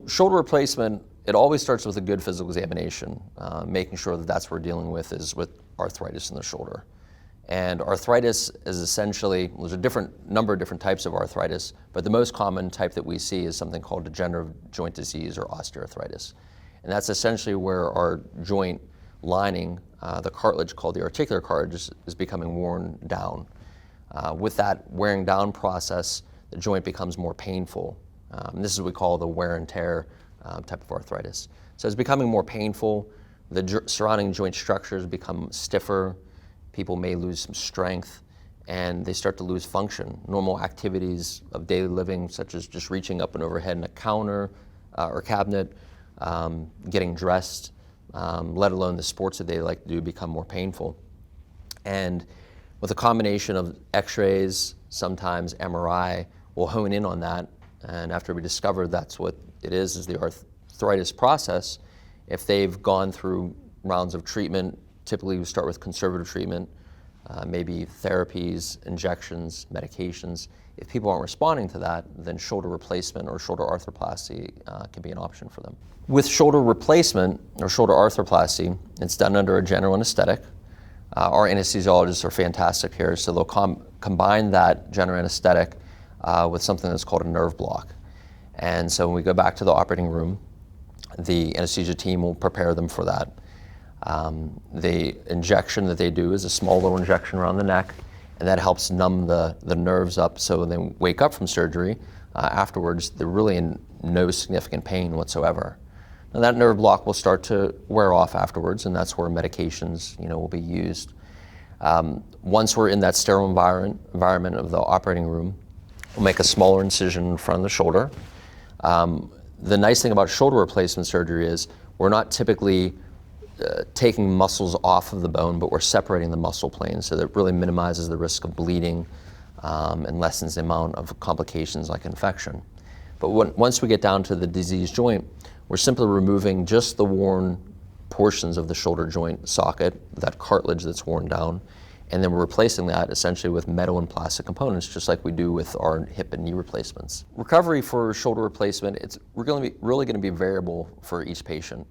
shoulder replacement, it always starts with a good physical examination, making sure that that's what we're dealing with is with arthritis in the shoulder. And arthritis is essentially, there's a number of different types of arthritis, but the most common type that we see is something called degenerative joint disease or osteoarthritis. And that's essentially where our joint lining, the cartilage called the articular cartilage, is becoming worn down. With that wearing down process, the joint becomes more painful. This is what we call the wear and tear type of arthritis. So it's becoming more painful. The surrounding joint structures become stiffer. People may lose some strength, and they start to lose function. Normal activities of daily living, such as just reaching up and overhead in a counter or cabinet, getting dressed, let alone the sports that they like to do, become more painful. And with a combination of x-rays, sometimes MRI, we'll hone in on that. And after we discover that's what it is the arthritis process, if they've gone through rounds of treatment, typically we start with conservative treatment, maybe therapies, injections, medications. If people aren't responding to that, then shoulder replacement or shoulder arthroplasty can be an option for them. With shoulder replacement or shoulder arthroplasty, it's done under a general anesthetic. Our anesthesiologists are fantastic here, so they'll combine that general anesthetic with something that's called a nerve block. And so when we go back to the operating room, the anesthesia team will prepare them for that. The injection that they do is a small little injection around the neck, and that helps numb the nerves up so when they wake up from surgery, afterwards they're really in no significant pain whatsoever. Now that nerve block will start to wear off afterwards, and that's where medications will be used. Once we're in that sterile environment of the operating room, we'll make a smaller incision in front of the shoulder. The nice thing about shoulder replacement surgery is we're not typically taking muscles off of the bone, but we're separating the muscle plane, so that really minimizes the risk of bleeding and lessens the amount of complications like infection. But once we get down to the diseased joint, we're simply removing just the worn portions of the shoulder joint socket, that cartilage that's worn down, and then we're replacing that essentially with metal and plastic components, just like we do with our hip and knee replacements. Recovery for shoulder replacement, we're really going to be variable for each patient.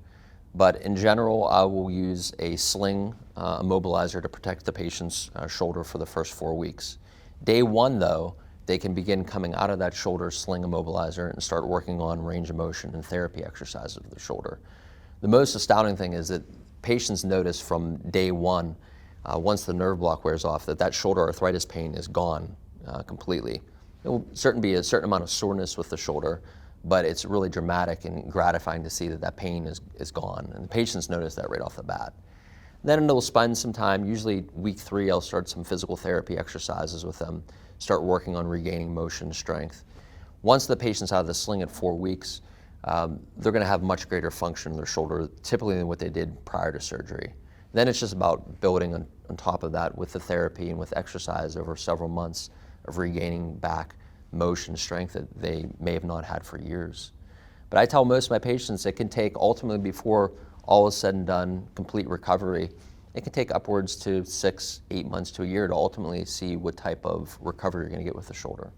But in general, I will use a sling immobilizer to protect the patient's shoulder for the first 4 weeks. Day one, though, they can begin coming out of that shoulder sling immobilizer and start working on range of motion and therapy exercises of the shoulder. The most astounding thing is that patients notice from day one, once the nerve block wears off, that shoulder arthritis pain is gone completely. There will certainly be a certain amount of soreness with the shoulder, but it's really dramatic and gratifying to see that pain is gone. And the patients notice that right off the bat. Then it'll spend some time, usually week 3, I'll start some physical therapy exercises with them, start working on regaining motion strength. Once the patient's out of the sling at 4 weeks, they're gonna have much greater function in their shoulder, typically than what they did prior to surgery. Then it's just about building on top of that with the therapy and with exercise over several months of regaining back motion strength that they may have not had for years. But I tell most of my patients it can take, ultimately before all is said and done, complete recovery, it can take upwards to 6, 8 months to a year to ultimately see what type of recovery you're going to get with the shoulder.